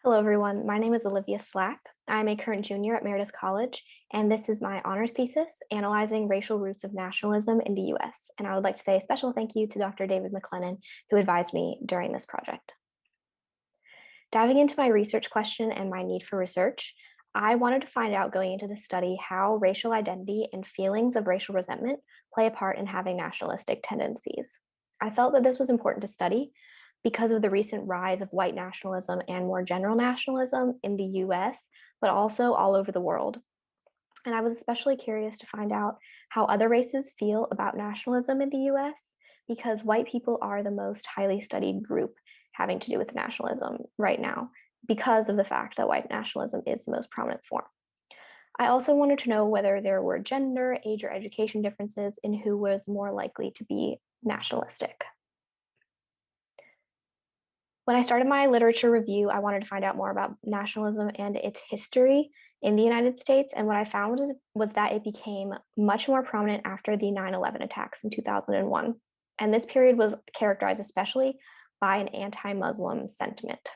Hello, everyone. My name is Olivia Slack. I'm a current junior at Meredith College, and this is my honors thesis, Analyzing Racial Roots of Nationalism in the US. And I would like to say a special thank you to Dr. David McLennan, who advised me during this project. Diving into my research question and my need for research, I wanted to find out going into this study how racial identity and feelings of racial resentment play a part in having nationalistic tendencies. I felt that this was important to study because of the recent rise of white nationalism and more general nationalism in the US, but also all over the world. And I was especially curious to find out how other races feel about nationalism in the US because white people are the most highly studied group having to do with nationalism right now because of the fact that white nationalism is the most prominent form. I also wanted to know whether there were gender, age, or education differences in who was more likely to be nationalistic. When I started my literature review, I wanted to find out more about nationalism and its history in the United States. And what I found was that it became much more prominent after the 9/11 attacks in 2001. And this period was characterized especially by an anti-Muslim sentiment.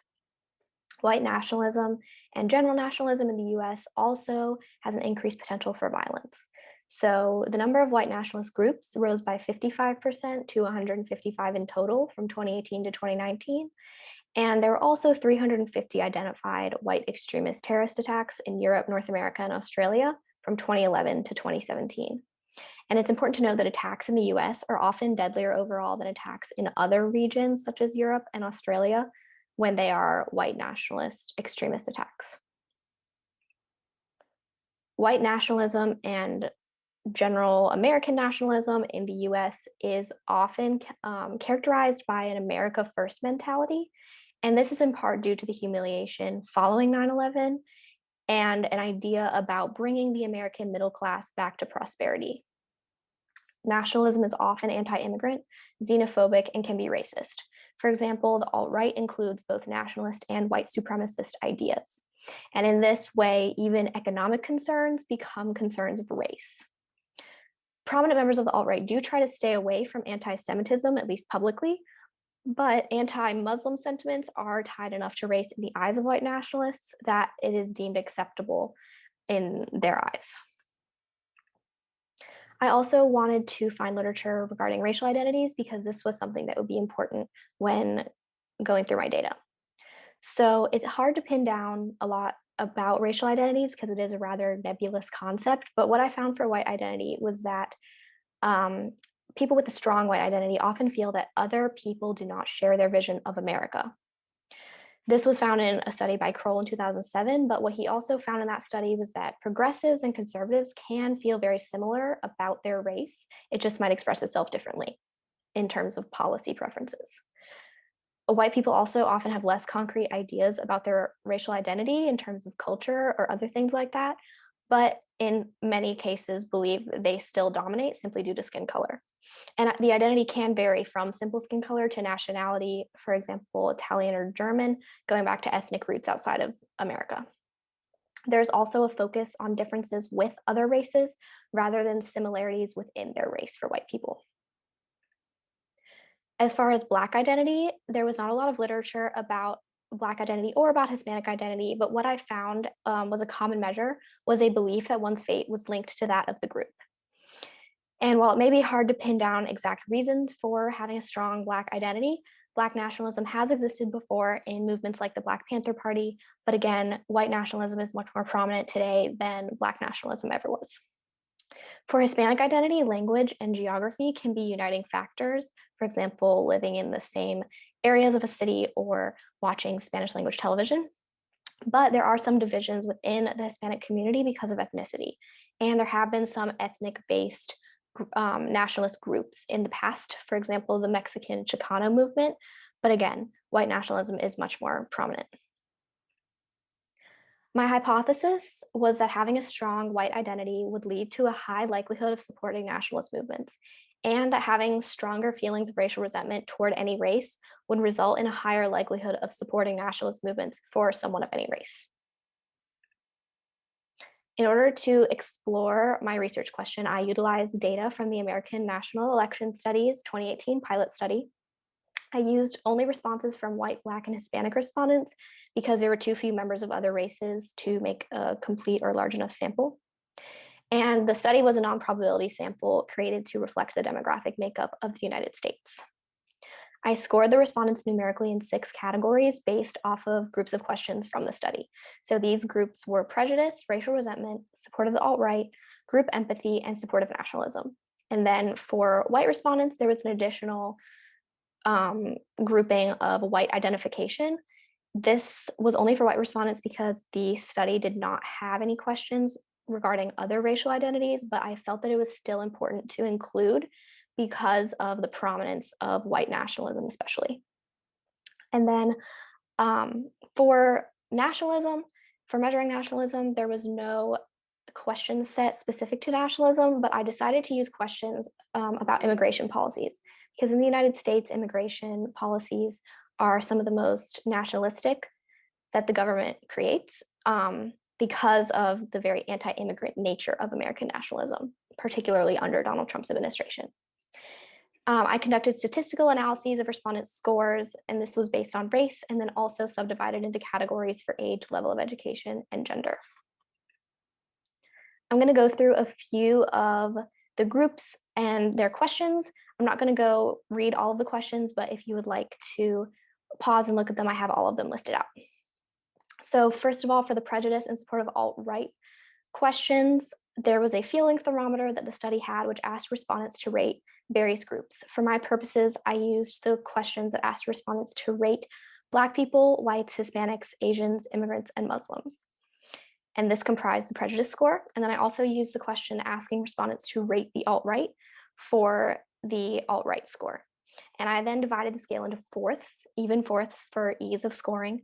White nationalism and general nationalism in the US also has an increased potential for violence. So the number of white nationalist groups rose by 55% to 155 in total from 2018 to 2019. And there were also 350 identified white extremist terrorist attacks in Europe, North America, and Australia from 2011 to 2017. And it's important to know that attacks in the US are often deadlier overall than attacks in other regions, such as Europe and Australia, when they are white nationalist extremist attacks. White nationalism and general American nationalism in the US is often characterized by an America First mentality. And this is in part due to the humiliation following 9/11 and an idea about bringing the American middle class back to prosperity. Nationalism is often anti-immigrant, xenophobic, and can be racist. For example, the alt-right includes both nationalist and white supremacist ideas. And in this way, even economic concerns become concerns of race. Prominent members of the alt-right do try to stay away from anti-Semitism, at least publicly, but anti-Muslim sentiments are tied enough to race in the eyes of white nationalists that it is deemed acceptable in their eyes. I also wanted to find literature regarding racial identities because this was something that would be important when going through my data. So it's hard to pin down a lot about racial identities because it is a rather nebulous concept. But what I found for white identity was that people with a strong white identity often feel that other people do not share their vision of America. This was found in a study by Kroll in 2007, but what he also found in that study was that progressives and conservatives can feel very similar about their race. It just might express itself differently in terms of policy preferences. White people also often have less concrete ideas about their racial identity in terms of culture or other things like that, but in many cases believe they still dominate simply due to skin color. And the identity can vary from simple skin color to nationality, for example, Italian or German, going back to ethnic roots outside of America. There's also a focus on differences with other races rather than similarities within their race for white people. As far as Black identity, there was not a lot of literature about Black identity or about Hispanic identity, but what I found was a common measure was a belief that one's fate was linked to that of the group. And while it may be hard to pin down exact reasons for having a strong Black identity, Black nationalism has existed before in movements like the Black Panther Party, but again, white nationalism is much more prominent today than Black nationalism ever was. For Hispanic identity, language and geography can be uniting factors. For example, living in the same areas of a city or watching Spanish language television. But there are some divisions within the Hispanic community because of ethnicity. And there have been some ethnic-based nationalist groups in the past, for example, the Mexican Chicano movement. But again, white nationalism is much more prominent. My hypothesis was that having a strong white identity would lead to a high likelihood of supporting nationalist movements, and that having stronger feelings of racial resentment toward any race would result in a higher likelihood of supporting nationalist movements for someone of any race. In order to explore my research question, I utilized data from the American National Election Studies 2018 pilot study. I used only responses from white, Black, and Hispanic respondents because there were too few members of other races to make a complete or large enough sample. And the study was a non-probability sample created to reflect the demographic makeup of the United States. I scored the respondents numerically in 6 categories based off of groups of questions from the study. So these groups were prejudice, racial resentment, support of the alt-right, group empathy, and support of nationalism. And then for white respondents, there was an additional grouping of white identification. This was only for white respondents because the study did not have any questions regarding other racial identities, but I felt that it was still important to include because of the prominence of white nationalism, especially. And then for nationalism, for measuring nationalism, there was no question set specific to nationalism, but I decided to use questions about immigration policies because in the United States, immigration policies are some of the most nationalistic that the government creates because of the very anti-immigrant nature of American nationalism, particularly under Donald Trump's administration. I conducted statistical analyses of respondent scores, and this was based on race and then also subdivided into categories for age, level of education, and gender. I'm going to go through a few of the groups and their questions. I'm not going to go read all of the questions, but if you would like to pause and look at them, I have all of them listed out. So first of all, for the prejudice and support of alt-right questions, there was a feeling thermometer that the study had, which asked respondents to rate various groups. For my purposes, I used the questions that asked respondents to rate Black people, whites, Hispanics, Asians, immigrants, and Muslims. And this comprised the prejudice score. And then I also used the question asking respondents to rate the alt-right for the alt-right score. And I then divided the scale into fourths, even fourths for ease of scoring.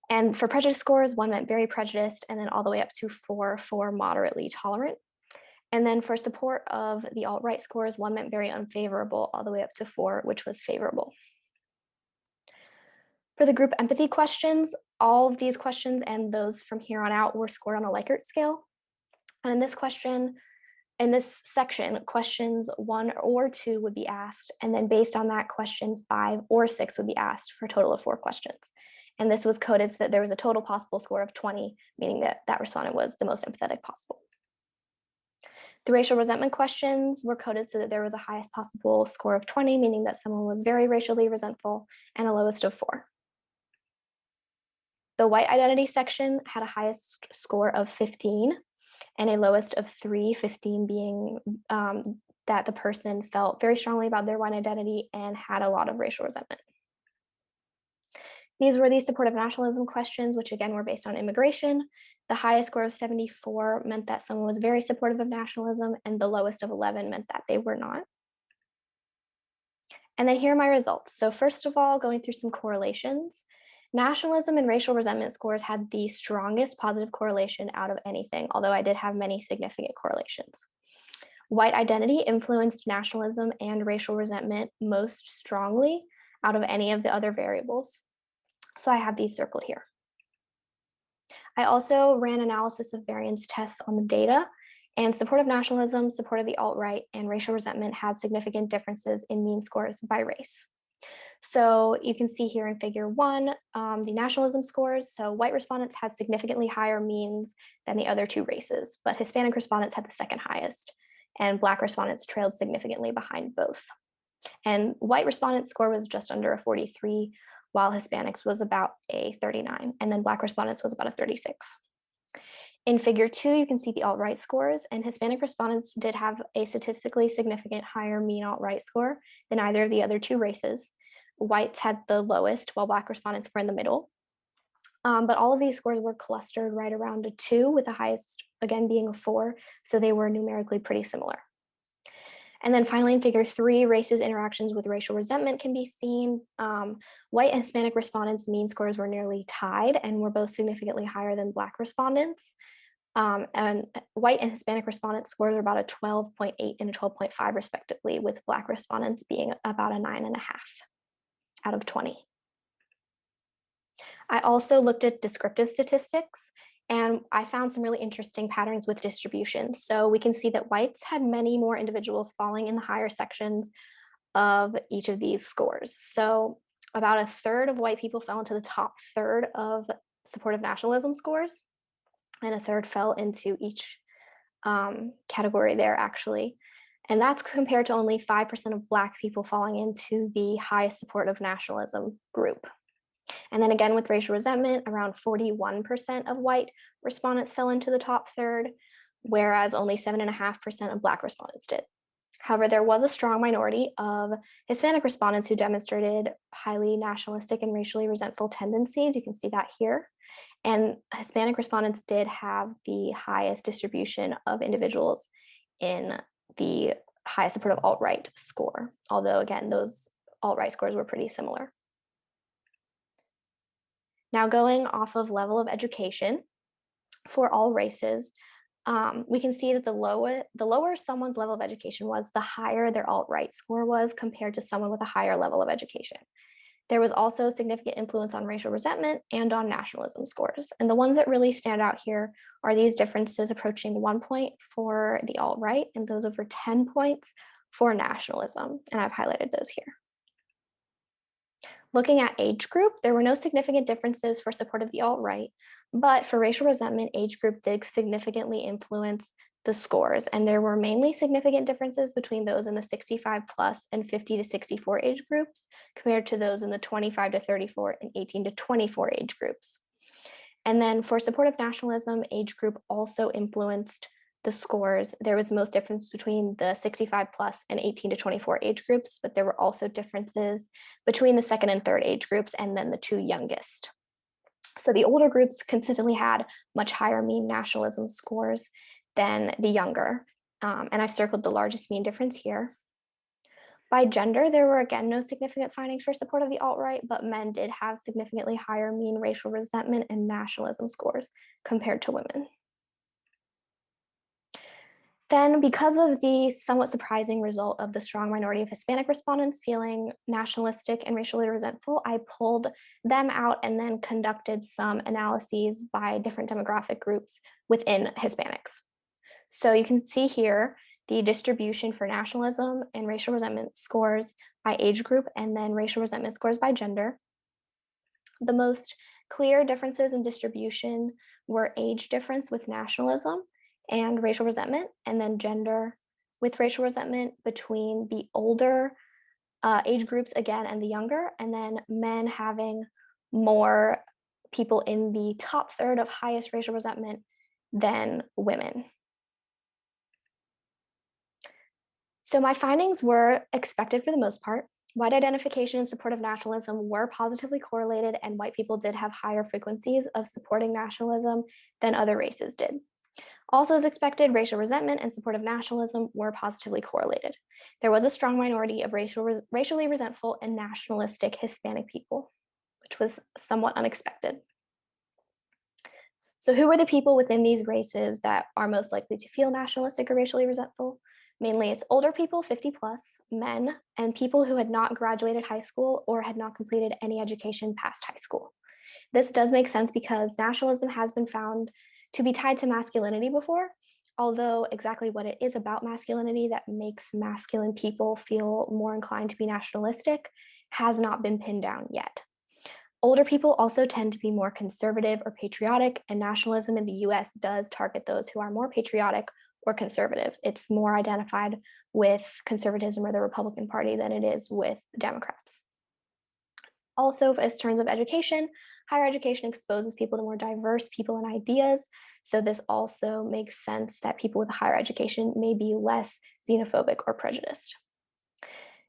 And for prejudice scores, 1 meant very prejudiced, and then all the way up to 4 for moderately tolerant. And then for support of the alt-right scores, 1 meant very unfavorable, all the way up to 4, which was favorable. For the group empathy questions, all of these questions and those from here on out were scored on a Likert scale. And in this section, questions 1 or 2 would be asked, and then based on that, question 5 or 6 would be asked for a total of 4 questions. And this was coded so that there was a total possible score of 20, meaning that that respondent was the most empathetic possible. The racial resentment questions were coded so that there was a highest possible score of 20, meaning that someone was very racially resentful, and a lowest of 4. The white identity section had a highest score of 15 and a lowest of 3, 15 being that the person felt very strongly about their white identity and had a lot of racial resentment. These were the supportive nationalism questions, which again were based on immigration. The highest score of 74 meant that someone was very supportive of nationalism, and the lowest of 11 meant that they were not. And then here are my results. So first of all, going through some correlations, nationalism and racial resentment scores had the strongest positive correlation out of anything, although I did have many significant correlations. White identity influenced nationalism and racial resentment most strongly out of any of the other variables. So I have these circled here. I also ran analysis of variance tests on the data, and supportive nationalism, support of the alt-right, and racial resentment had significant differences in mean scores by race. So you can see here in figure 1, the nationalism scores. So white respondents had significantly higher means than the other 2 races, but Hispanic respondents had the second highest, and Black respondents trailed significantly behind both. And white respondent score was just under a 43, while Hispanics was about a 39, and then Black respondents was about a 36. In figure 2, you can see the alt-right scores, and Hispanic respondents did have a statistically significant higher mean alt-right score than either of the other 2 races. Whites had the lowest, while Black respondents were in the middle. But all of these scores were clustered right around a 2, with the highest, again, being a 4, so they were numerically pretty similar. And then finally in figure 3, races interactions with racial resentment can be seen. White and Hispanic respondents' mean scores were nearly tied and were both significantly higher than Black respondents. And white and Hispanic respondent scores are about a 12.8 and a 12.5 respectively, with Black respondents being about a 9.5 out of 20. I also looked at descriptive statistics, and I found some really interesting patterns with distribution. So we can see that whites had many more individuals falling in the higher sections of each of these scores. So About a third of white people fell into the top third of supportive nationalism scores, and a third fell into each category there, actually. And that's compared to only 5% of Black people falling into the highest supportive nationalism group. And then again, with racial resentment, around 41% of white respondents fell into the top third, whereas only 7.5% of Black respondents did. However, there was a strong minority of Hispanic respondents who demonstrated highly nationalistic and racially resentful tendencies. You can see that here. And Hispanic respondents did have the highest distribution of individuals in the highest supportive alt-right score, although again, those alt-right scores were pretty similar. Now, going off of level of education for all races, we can see that the lower someone's level of education was, the higher their alt-right score was compared to someone with a higher level of education. There was also significant influence on racial resentment and on nationalism scores. And the ones that really stand out here are these differences approaching 1 point for the alt-right and those over 10 points for nationalism. And I've highlighted those here. Looking at age group, there were no significant differences for support of the alt-right, but for racial resentment, age group did significantly influence the scores, and there were mainly significant differences between those in the 65 plus and 50 to 64 age groups compared to those in the 25 to 34 and 18 to 24 age groups. And then for supportive nationalism, age group also influenced the scores. There was most difference between the 65 plus and 18 to 24 age groups, but there were also differences between the second and third age groups and then the two youngest. So the older groups consistently had much higher mean nationalism scores than the younger. And I've circled the largest mean difference here. By gender, there were again no significant findings for support of the alt-right, but men did have significantly higher mean racial resentment and nationalism scores compared to women. Then, because of the somewhat surprising result of the strong minority of Hispanic respondents feeling nationalistic and racially resentful, I pulled them out and then conducted some analyses by different demographic groups within Hispanics. So you can see here the distribution for nationalism and racial resentment scores by age group, and then racial resentment scores by gender. The most clear differences in distribution were age difference with nationalism and racial resentment, and then gender with racial resentment between the older age groups again and the younger, and then men having more people in the top third of highest racial resentment than women. So my findings were expected for the most part. White identification and support of nationalism were positively correlated, and white people did have higher frequencies of supporting nationalism than other races did. Also, as expected, racial resentment and support of nationalism were positively correlated. There was a strong minority of racially resentful and nationalistic Hispanic people, which was somewhat unexpected. So who were the people within these races that are most likely to feel nationalistic or racially resentful? Mainly it's older people, 50 plus, men, and people who had not graduated high school or had not completed any education past high school. This does make sense because nationalism has been found to be tied to masculinity before, although exactly what it is about masculinity that makes masculine people feel more inclined to be nationalistic has not been pinned down yet. Older people also tend to be more conservative or patriotic, and nationalism in the US does target those who are more patriotic or conservative. It's more identified with conservatism or the Republican Party than it is with Democrats. Also, as terms of education, higher education exposes people to more diverse people and ideas. So this also makes sense that people with higher education may be less xenophobic or prejudiced.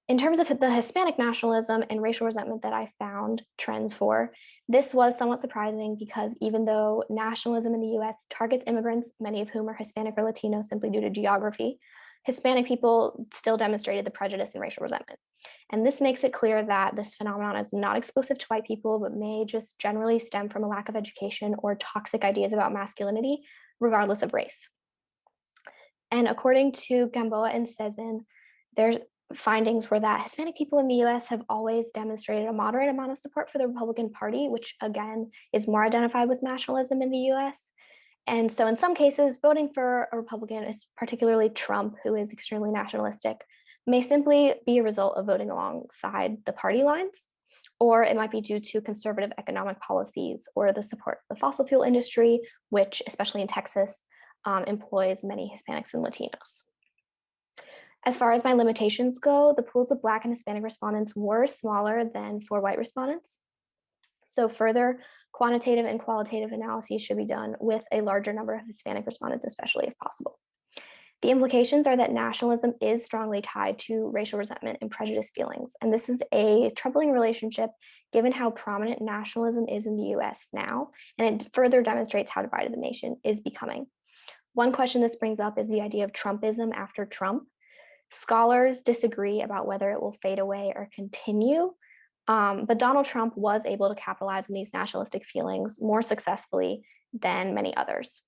In terms of the Hispanic nationalism and racial resentment that I found trends for, this was somewhat surprising because even though nationalism in the US targets immigrants, many of whom are Hispanic or Latino simply due to geography, Hispanic people still demonstrated the prejudice and racial resentment. And this makes it clear that this phenomenon is not exclusive to white people, but may just generally stem from a lack of education or toxic ideas about masculinity, regardless of race. And according to Gamboa and Cezanne, there's findings were that Hispanic people in the US have always demonstrated a moderate amount of support for the Republican Party, which again is more identified with nationalism in the US. And so in some cases, voting for a Republican, particularly Trump, who is extremely nationalistic, may simply be a result of voting alongside the party lines, or it might be due to conservative economic policies or the support of the fossil fuel industry, which, especially in Texas, employs many Hispanics and Latinos. As far as my limitations go, the pools of Black and Hispanic respondents were smaller than for white respondents. So further quantitative and qualitative analyses should be done with a larger number of Hispanic respondents, especially if possible. The implications are that nationalism is strongly tied to racial resentment and prejudice feelings. And this is a troubling relationship given how prominent nationalism is in the US now, and it further demonstrates how divided the nation is becoming. One question this brings up is the idea of Trumpism after Trump. Scholars disagree about whether it will fade away or continue, but Donald Trump was able to capitalize on these nationalistic feelings more successfully than many others.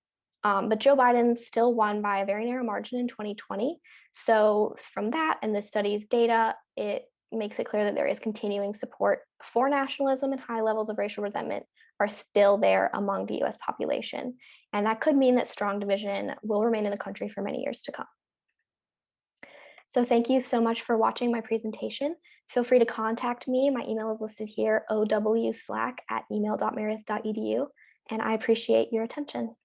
But Joe Biden still won by a very narrow margin in 2020. So from that and the study's data, it makes it clear that there is continuing support for nationalism, and high levels of racial resentment are still there among the US population. And that could mean that strong division will remain in the country for many years to come. So thank you so much for watching my presentation. Feel free to contact me. My email is listed here, owslack@email.meredith.edu, and I appreciate your attention.